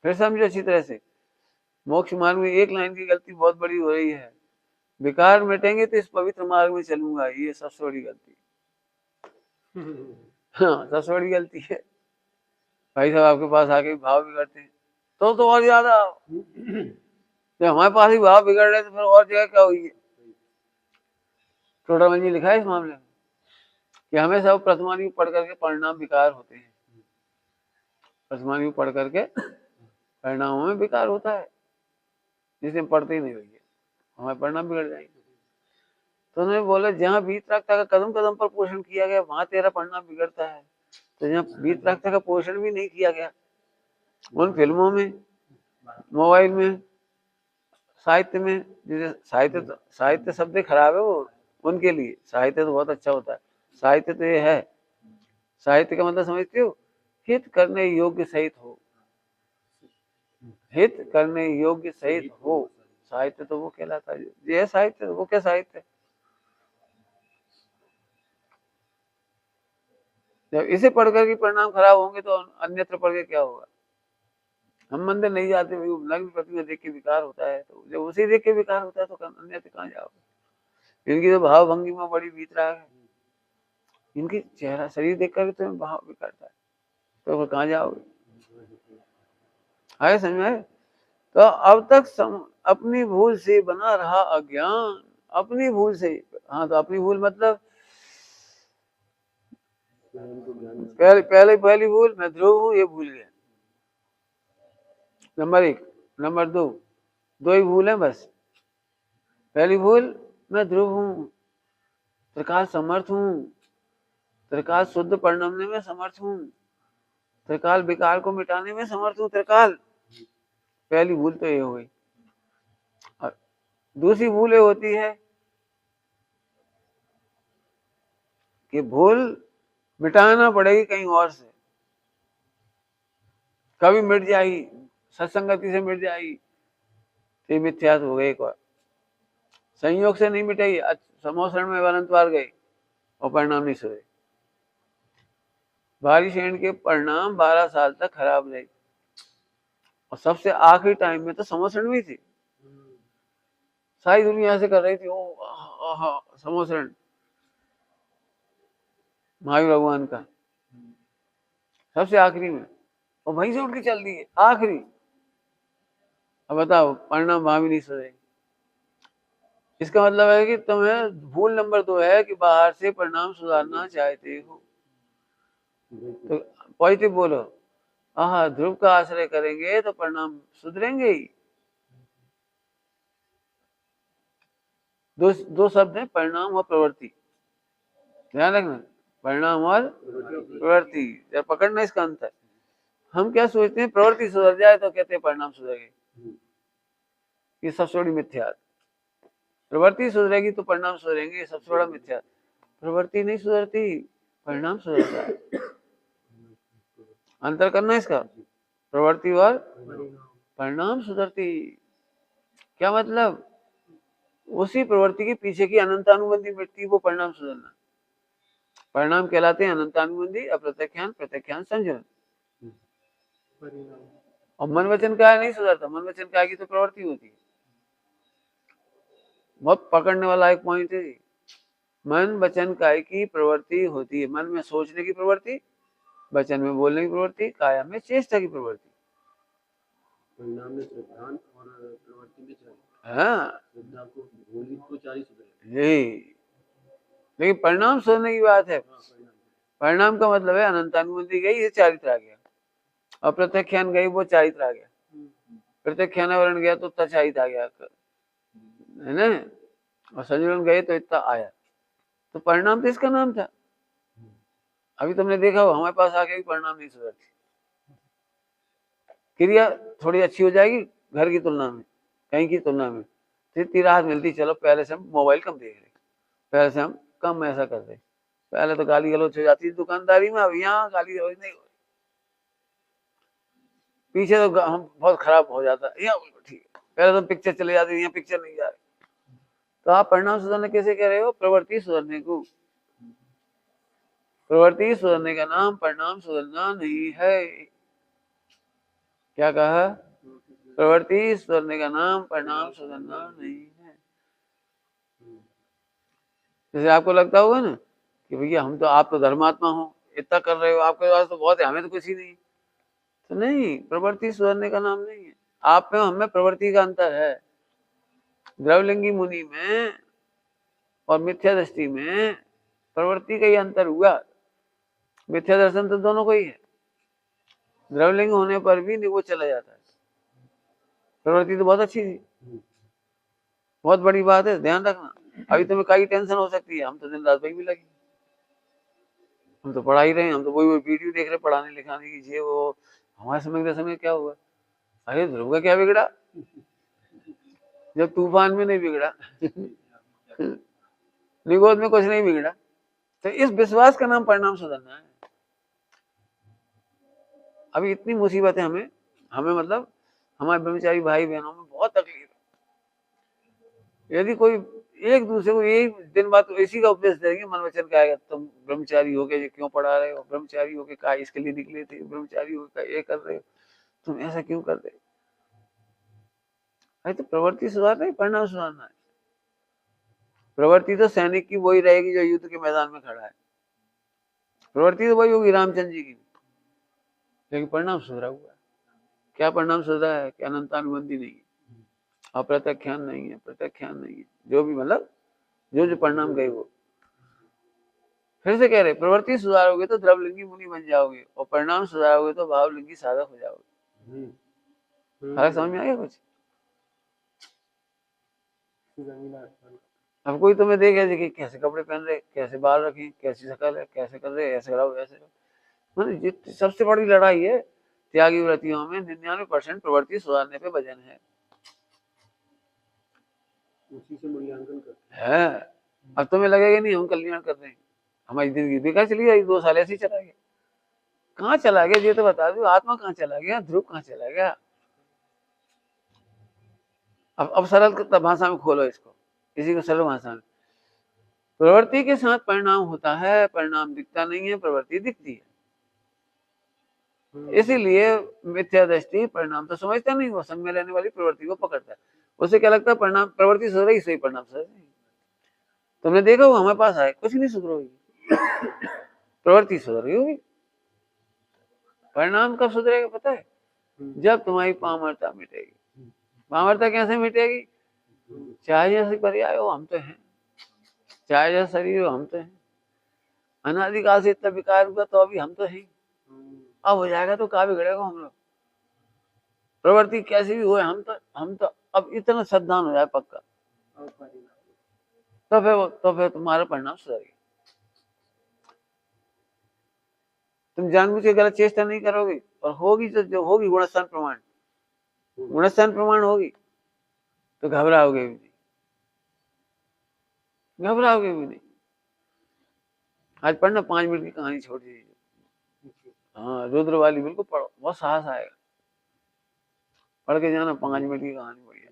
फिर समझो अच्छी तरह से, मोक्ष मार्ग में एक लाइन की गलती बहुत बड़ी हो रही है, विकार मिटेंगे तो इस पवित्र मार्ग में चलूंगा, ये सबसे बड़ी गलती। हाँ, सबसे बड़ी गलती है। भाई साहब आपके पास आके भाव बिगड़ते हैं तो और ज्यादा, जब हमारे पास ही भाव बिगड़ रहे तो फिर और जगह क्या हुई है। टोटामल जी लिखा है इस मामले में कि हमें सब प्रथमानी पढ़ करके परिणाम विकार होते हैं, प्रथमानी पढ़ करके परिणामों में विकार होता है, जिसे पढ़ते ही नहीं भैया, हमारे परिणाम बिगड़ जाएंगे। तो उन्होंने बोला जहाँ वीतरागता का कदम कदम पर पोषण किया गया वहां तेरा परिणाम बिगड़ता है। तो जहाँ वीतरागता का पोषण भी नहीं किया गया, उन फिल्मों में, मोबाइल में, साहित्य में, जैसे साहित्य शब्द खराब है वो, उनके लिए साहित्य तो बहुत अच्छा होता है। साहित्य तो ये है, साहित्य का मतलब समझते हो, हित करने योग्य सहित हो, हित करने योग्य सहित हो, साहित्य तो वो कहलाता है। ये साहित्य, वो क्या साहित्य। जब इसे पढ़ कर के परिणाम खराब होंगे तो अन्यत्र पढ़ के क्या होगा। हम मंदिर नहीं जाते, नग्न प्रतिमा देख के विकार होता है, तो जब उसे देख के विकार होता है तो अन्यत्र कहाँ जाओगे। इनकी तो भाव भंगी में बड़ी वीतराग है, इनकी चेहरा शरीर देख कर तो भाव बिगड़ता है, तो कहाँ जाओगे। आए समझ में। तो अब तक अपनी भूल से बना रहा अज्ञान, अपनी भूल से। हाँ, तो अपनी भूल मतलब पहली भूल मैं ध्रुव हूँ, ये भूल गया, नंबर 1। नंबर 2, दो ही भूल है बस। पहली भूल मैं ध्रुव हूँ, त्रिकाल समर्थ हूँ, त्रिकाल शुद्ध परिणमने में समर्थ हूँ, त्रिकाल विकार को मिटाने में समर्थ हूँ, त्रिकाल। पहली भूल तो ये हो गई। और दूसरी भूल ये होती है कि भूल मिटाना पड़ेगी कहीं और से, कभी मिट जाएगी, सत्संगति से मिट जाएगी, तो मिथ्यात हो गई। एक और संयोग से नहीं मिटेगी, समोसरण में अनंत बार गई और परिणाम नहीं सुधरे। बारिश एंड के परिणाम 12 साल तक खराब रहे, और सबसे आखिरी टाइम में तो समोसरण भी थी, सारी दुनिया से कर रही थी ओ समोसरण महावीर भगवान का, सबसे आखिरी में, और वहीं से उठ के चल दी है आखिरी। अब बताओ, परिणाम वहां भी नहीं सुधरे। इसका मतलब है कि तुम्हें भूल नंबर 2 है कि बाहर से परिणाम सुधारना चाहते हो। तो पॉजिटिव बोलो, हाँ, ध्रुव का आश्रय करेंगे तो परिणाम सुधरेंगे ही। दो शब्द है, परिणाम और प्रवृत्ति, ध्यान रखना, परिणाम और प्रवृत्ति, जरा पकड़ना इसका अंतर। हम क्या सोचते हैं, प्रवृत्ति सुधर जाए तो कहते हैं परिणाम सुधर गए, ये सबसे बड़ी मिथ्या। प्रवृत्ति सुधरेगी तो परिणाम सुधरेंगे, ये सबसे बड़ा मिथ्या। प्रवृत्ति नहीं सुधरती, परिणाम सुधरता है। अंतर करना इसका, प्रवृत्ति और परिणाम सुधरती। क्या मतलब, उसी प्रवृत्ति के पीछे की अनंतानुबंधी मिटती, वो परिणाम सुधरना। परिणाम कहलाते हैं अनंतानुबंधी, अप्रत्यख्यान, प्रत्यख्यान, संजन। और मन वचन काय नहीं सुधरता, मन वचन काय की तो प्रवृत्ति होती है। बहुत पकड़ने वाला एक पॉइंट है, मन वचन काय की प्रवृत्ति होती है। मन में सोचने की प्रवृत्ति, वचन में बोलने की प्रवृत्ति, काया में चेष्टा की प्रवृत्ति। परिणाम में सिद्धांत और प्रवृत्ति में चारी। हाँ, सिद्धांत को भूली को चारी सुधरे, यही। लेकिन परिणाम सुधरने की बात है। परिणाम का मतलब है अनंतानुबंधी गई, ये चारित्र आ गया। अप्रत्यख्यान गई, वो चारित्र आ गया। प्रत्यख्यानावरण गया तो तचारित्र आ गया, है ना। और संजुलन गए तो इतना आया, तो परिणाम तो इसका नाम था। अभी तुमने देखा हो, हमारे पास आके भी परिणाम नहीं सुधरती। क्रिया थोड़ी अच्छी हो जाएगी घर की तुलना में, कहीं की तुलना में, तो इतनी राहत मिलती। चलो पहले से हम मोबाइल कम देख रहे, पहले से हम कम ऐसा कर रहे, पहले तो गाली गलौज हो जाती है दुकानदारी में, अब यहाँ गाली गलौज नहीं हो रही। पीछे तो हम बहुत खराब हो जाता है, यहाँ ठीक है, पहले तो पिक्चर चले जाती है, यहाँ पिक्चर नहीं जा रही। तो आप परिणाम सुधरने कैसे कह रहे हो, प्रवृत्ति सुधरने को। प्रवृत्ति सुधरने का नाम परिणाम सुधरना नहीं है। क्या कहा? प्रवृत्ति सुधरने का नाम, परिणाम सुधरना नहीं है। जैसे आपको लगता होगा ना कि भैया हम तो, आप तो धर्मात्मा हो, इतना कर रहे हो, आपके पास तो बहुत है, हमें तो कुछ ही नहीं। तो नहीं, प्रवृत्ति सुधरने का नाम नहीं है। आप में हमें प्रवृत्ति का अंतर है। द्रवलिंगी मुनि में और मिथ्या दृष्टि में प्रवृत्ति का ही अंतर हुआ। मिथ्या दर्शन तो दोनों को ही है। द्रवलिंग होने पर भी नहीं वो चला जाता है। प्रवृत्ति तो बहुत अच्छी थी, बहुत बड़ी बात है, ध्यान रखना। अभी तुम्हें कई टेंशन हो सकती है, हम तो दिन रात वही भी लगे, हम तो पढ़ा ही रहे हैं, हम तो वही वीडियो देख रहे, पढ़ाने लिखाने की, ये वो। हमारे समय के समय क्या हुआ? अरे ध्रुव का क्या बिगड़ा जब तूफान में नहीं बिगड़ा निगोद में कुछ नहीं बिगड़ा। तो इस विश्वास का नाम परिणाम सुधरना है। अभी इतनी मुसीबत है हमें हमें मतलब हमारे ब्रह्मचारी भाई बहनों में बहुत तकलीफ है। यदि कोई एक दूसरे को यही दिन बाद तो इसी का उपदेश देंगे, मन वचन का आएगा, तुम ब्रह्मचारी होके ये क्यों पढ़ा रहे हो, ब्रह्मचारी होके का इसके लिए निकले थे, ब्रह्मचारी होकर ये कर रहे हो, तुम ऐसा क्यों कर रहे हो? अरे तो प्रवृत्ति सुधारना है, परिणाम सुधारना है। प्रवृत्ति तो सैनिक की वही रहेगी जो युद्ध के मैदान में खड़ा है, प्रवृत्ति तो वही होगी रामचंद्र जी की, लेकिन परिणाम सुधरा हुआ है। क्या परिणाम सुधरा है कि अनंतानुबंधी नहीं है, अप्रत्यख्यान नहीं है, प्रत्यख्यान नहीं है, जो भी मतलब जो परिणाम गए वो। फिर से कह रहे, प्रवृत्ति सुधारोगे तो द्रवलिंगी मुनि बन जाओगे, और परिणाम सुधारोगे तो भावलिंगी साधक हो जाओगे। फर्क समझ में आ गया कुछ? अब कोई तुम्हें देखे देखिए कैसे कपड़े पहन रहे, कैसे बाल रखे, कैसी शक्ल है, कैसे कर रहे, ऐसे कराओ ऐसे करो। मतलब सबसे बड़ी लड़ाई है त्यागी व्रतियों में 99% प्रवृत्ति सुधारने पे वजन है, उसी से मूल्यांकन करते हैं। अब तुम्हें लगेगा नहीं हम कल्याण कर रहे हैं, हमारी जिंदगी बेकार चली गई, 2 साल ऐसे ही चला गया। कहाँ चला गया ये तो बता दो, आत्मा कहाँ चला गया, ध्रुव कहाँ चला गया? अब सरल भाषा में खोलो इसको, इसी को सरल भाषा में। प्रवृत्ति के साथ परिणाम होता है, परिणाम दिखता नहीं है, प्रवृत्ति दिखती है। इसीलिए मिथ्या दृष्टि परिणाम तो समझता नहीं, वो संग में रहने वाली प्रवृत्ति को पकड़ता है। उसे क्या लगता है परिणाम, प्रवृत्ति सुधर रही, सही परिणाम सुधर रही। तुमने देखा वो हमारे पास आए, कुछ नहीं सुधर होगी, प्रवृत्ति सुधर रही होगी। परिणाम कब सुधरेगा पता है? जब तुम्हारी पामरता मिटेगी। पामरता कैसे मिटेगी? चाहे जैसे पर्याय हो हम तो हैं, चाहे जैसा शरीर हो हम तो हैं, अनादिकाल से इतना विकार हुआ तो अभी हम तो हैं। अब हो जाएगा तो क्या बिगड़ेगा हम लोग? प्रवृत्ति कैसी भी हो, हम तो अब इतना सावधान हो जाए पक्का, तो फिर तुम्हारा परिणाम सुधरेगा। तुम जानबूझ के गलत चेष्टा नहीं करोगे, और होगी तो जो होगी गुणस्थान प्रमाण, गुणस्थान प्रमाण होगी तो घबराओगे भी नहीं, घबराओगे भी नहीं। आज पढ़ना 5 मिनट की कहानी छोटी सी, हाँ रुद्र वाली, बिल्कुल पढ़ो, बहुत साहस आएगा, पढ़ के जाना, 5 मिनट की कहानी बढ़िया।